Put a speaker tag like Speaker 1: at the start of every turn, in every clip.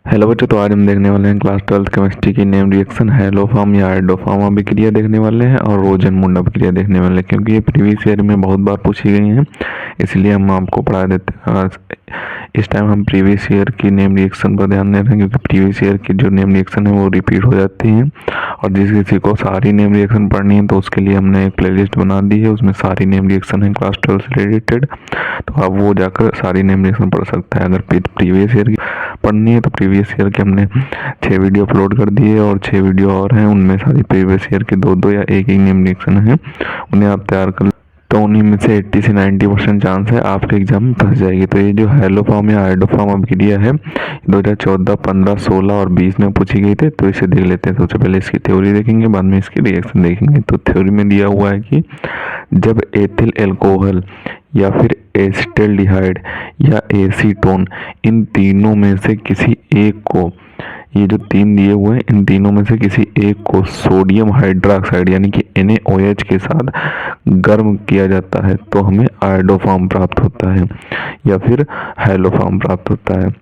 Speaker 1: Hello बच्चों, तो आज हम देखने वाले हैं क्लास 12 केमिस्ट्री की नेम रिएक्शन हैलोफॉर्म या आइडोफॉर्म अभिक्रिया देखने वाले हैं और रोजनमुंड अभिक्रिया देखने वाले हैं, क्योंकि ये प्रीवियस ईयर में बहुत बार पूछी गई हैं, इसलिए हम आपको पढ़ा देते हैं। आज इस टाइम हम प्रीवियस ईयर की नेम रिएक्शन पर ध्यान दे रहे हैं, क्योंकि प्रीवियस ईयर की जो नेम रिएक्शन है वो रिपीट हो जाती हैं। और जिस किसी को सारी नेम रिएक्शन पढ़नी है तो उसके लिए हमने एक प्लेलिस्ट बना दी है, उसमें सारी नेम रिएक्शन है क्लास 12 से रिलेटेड, तो आप वो जाकर सारी नेम रिएक्शन पढ़ सकता है। अगर प्रीवियस ईयर की पढ़नी है तो प्रीवियस ईयर के हमने 6 वीडियो अपलोड कर दिए और 6 वीडियो और हैं, उनमें सारी प्रीवियस ईयर के दो या एक नेम रिएक्शन है, उन्हें आप तैयार कर तो उन्हीं में से 80 से 90% चांस है आपके एग्जाम में फंस जाएगी। तो ये जो हैलोफॉर्म या आइडोफॉर्म अभिक्रिया है 2014, 15, 16 और 20 में पूछी गई थी, तो इसे देख लेते हैं। सबसे पहले इसकी थ्योरी देखेंगे, बाद में इसकी रिएक्शन देखेंगे। तो थ्योरी में दिया हुआ है कि जब एथिल एल्कोहल या फिर एसिटाल्डिहाइड या एसीटोन, इन तीनों में से किसी एक को, ये जो तीन दिए हुए हैं इन तीनों में से किसी एक को सोडियम हाइड्रोक्साइड यानी कि NaOH के साथ गर्म किया जाता है तो हमें आइडोफॉर्म प्राप्त होता है या फिर हैलोफॉर्म प्राप्त होता है।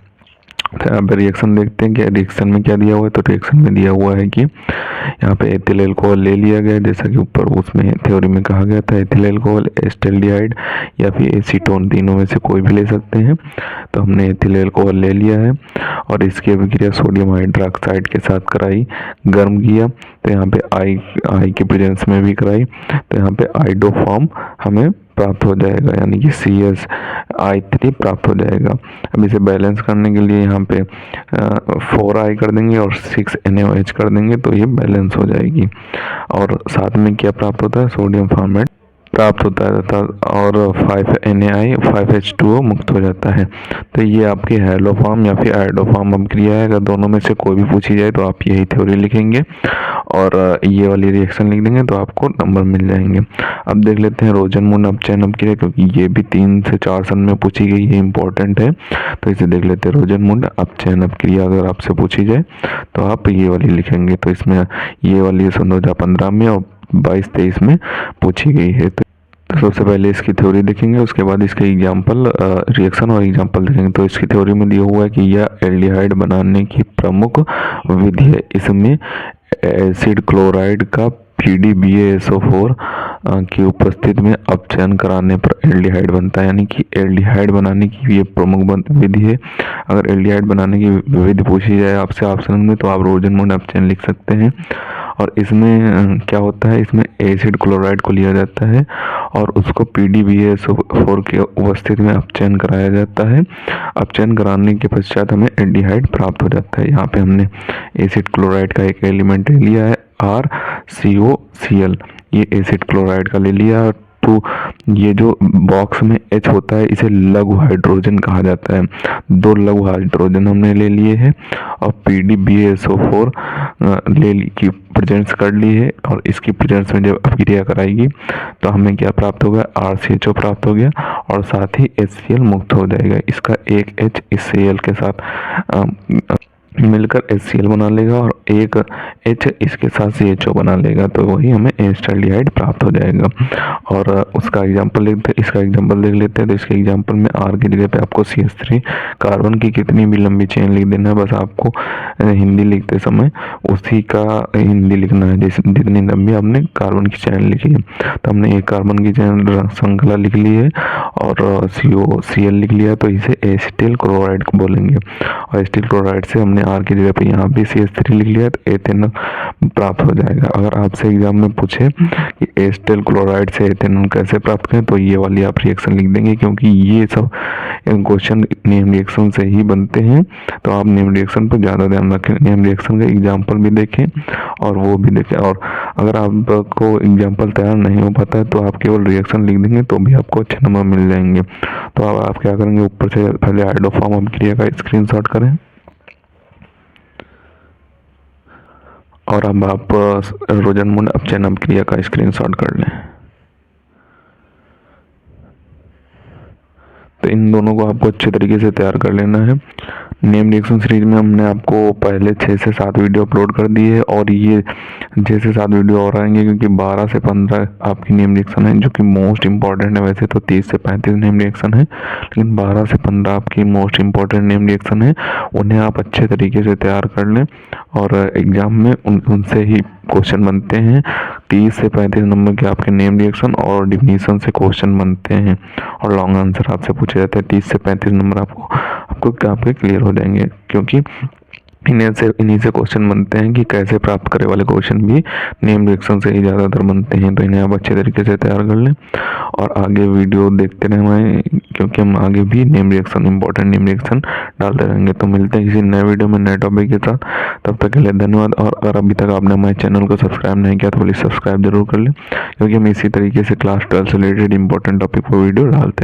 Speaker 1: तो अब रिएक्शन देखते हैं कि रिएक्शन में क्या दिया हुआ है। तो रिएक्शन में दिया हुआ है कि यहाँ पे एथिल एल्कोहल ले लिया गया, जैसा कि ऊपर उसमें थ्योरी में कहा गया था, एथिल एल्कोहल, एसिटाल्डिहाइड या फिर एसीटोन, तीनों में से कोई भी ले सकते हैं। तो हमने एथिल एल्कोहल ले लिया है और इसकी अभिक्रिया सोडियम हाइड्रोक्साइड के साथ कराई, गर्म किया, तो यहाँ पे आई के प्रेजेंस में भी कराई, तो यहाँ पे आइडोफॉर्म हमें प्राप्त हो जाएगा, यानी कि CsI3 प्राप्त हो जाएगा। अब इसे बैलेंस करने के लिए यहाँ पे 4I कर देंगे और 6 NaOH कर देंगे, तो ये बैलेंस हो जाएगी। और साथ में क्या प्राप्त होता है, सोडियम फॉर्मेट प्राप्त होता है तथा और 5Na 5H2O मुक्त हो जाता है। तो ये आपकी हैलोफॉर्म या फिर आइडोफॉर्म अभिक्रिया है। अगर दोनों में से कोई भी पूछी जाए तो आप यही थ्योरी लिखेंगे और ये वाली रिएक्शन लिख देंगे तो आपको नंबर मिल जाएंगे। अब देख लेते हैं रोजनमुंड अपचयन अभिक्रिया, क्योंकि ये भी 3 से 4 सन में पूछी गई है, इंपॉर्टेंट है, तो इसे देख लेते हैं। रोजनमुंड अपचयन अभिक्रिया अगर आपसे पूछी जाए तो आप ये वाली लिखेंगे। तो इसमें ये वाली 2015 में और 22-23 में पूछी गई है। तो सबसे पहले इसकी थ्योरी देखेंगे, उसके बाद इसके एग्जाम्पल, रिएक्शन और एग्जाम्पल देखेंगे। तो इसकी थ्योरी में दिया हुआ है कि यह एल्डिहाइड बनाने की प्रमुख विधि है। इसमें एसिड क्लोराइड का PDBaSO4 की उपस्थिति में अपचयन कराने पर एल्डिहाइड बनता है, यानी कि एल्डिहाइड बनाने की ये प्रमुख विधि है। अगर एल्डिहाइड बनाने की विधि पूछी जाए आपसे ऑप्शन में तो आप रोजनमुंड अपचयन लिख सकते हैं। और इसमें क्या होता है, इसमें एसिड क्लोराइड को लिया जाता है और उसको PDBaSO4 के उपस्थिति में अपचयन कराया जाता है। अपचयन कराने के पश्चात हमें एल्डिहाइड प्राप्त हो जाता है। यहाँ पे हमने एसिड क्लोराइड का एक एलिमेंट ले लिया है RCOCl, ये एसिड क्लोराइड का ले लिया। तो ये जो बॉक्स में H होता है इसे लघु हाइड्रोजन कहा जाता है। 2 लघु हाइड्रोजन हमने ले लिए हैं और PDBaSO4 की प्रेजेंस कर ली है और इसकी प्रेजेंस में जब अभिक्रिया कराएगी तो हमें क्या प्राप्त होगा, RCHO प्राप्त हो गया और साथ ही HCl मुक्त हो जाएगा। इसका एक H इस Cl के साथ मिलकर HCl बना लेगा और एक H इसके साथ CHO बना लेगा, तो वही हमें एसिटाल्डिहाइड प्राप्त हो जाएगा। और उसका एग्जांपल इसका एग्जांपल देख लेते हैं। तो इसके एग्जांपल में R की जगह पे आपको CH3 कार्बन की कितनी भी लंबी चेन लिख देना है, बस आपको हिंदी लिखते समय उसी का हिंदी लिखना है, जैसे जितनी लंबी आपने कार्बन की चेन लिखी है। तो हमने एक कार्बन की चेन श्रृंखला लिख ली है और COCl लिख लिया, तो इसे एसिटिल क्लोराइड को बोलेंगे। और एसिटिल क्लोराइड से हमने R की जगह पे यहाँ भी CH3 लिख लिया तो एथेनॉल प्राप्त हो जाएगा। अगर आपसे एग्जाम में पूछे कि एसिटिल क्लोराइड से एथेनॉल कैसे प्राप्त करें तो ये वाली आप रिएक्शन लिख देंगे, क्योंकि ये सब क्वेश्चन नेम रिएक्शन से ही बनते हैं। तो आप नेम रिएक्शन पर ज़्यादा ध्यान रखें, नेम रिएक्शन का एग्जाम्पल भी देखें और वो भी देखें। और अगर आपको एग्जाम्पल तैयार नहीं हो पाता है तो आप केवल रिएक्शन लिख देंगे तो भी आपको अच्छे नंबर मिल जाएंगे। तो अब आप क्या करेंगे, ऊपर से पहले आइडोफॉर्म अभिक्रिया का स्क्रीनशॉट करें और अब आप रोजनमुंड अपचयन अभिक्रिया का स्क्रीनशॉट कर लें। तो इन दोनों को आपको अच्छे तरीके से तैयार कर लेना है। नेम रिएक्शन सीरीज में हमने आपको पहले 6 से 7 वीडियो अपलोड कर दी है और ये 6 से 7 वीडियो और आएंगे, क्योंकि 12 से 15 आपकी नेम रिएक्शन है जो कि मोस्ट इंपॉर्टेंट है। वैसे तो 30 से 35 नेम रिएक्शन है, लेकिन 12 से 15 आपकी मोस्ट इंपॉर्टेंट नेम रिएक्शन है। उन्हें आप अच्छे तरीके से तैयार कर लें और एग्ज़ाम में उनसे ही क्वेश्चन बनते हैं। 30 से 35 नंबर के आपके नेम रिएक्शन और डिफिनीशन से क्वेश्चन बनते हैं और लॉन्ग आंसर आपसे पूछे जाते हैं। 30 से 35 नंबर आपको आपके क्लियर हो जाएंगे, क्योंकि इन्हीं से क्वेश्चन बनते हैं कि कैसे प्राप्त करे वाले क्वेश्चन भी नेम रिएक्शन से ही ज़्यादातर बनते हैं। तो इन्हें आप अच्छे तरीके से तैयार कर लें और आगे वीडियो देखते रहें हमारे, क्योंकि हम आगे भी name reaction, important name reaction डालते रहेंगे। तो मिलते हैं किसी नए वीडियो में नए टॉपिक के साथ। तब तक के लिए धन्यवाद। और अगर अभी तक आपने हमारे चैनल को सब्सक्राइब नहीं किया तो प्लीज़ सब्सक्राइब जरूर कर लें, क्योंकि हम इसी तरीके से क्लास 12 से रिलेटेड इंपॉर्टेंट टॉपिक पर वीडियो डालते हैं।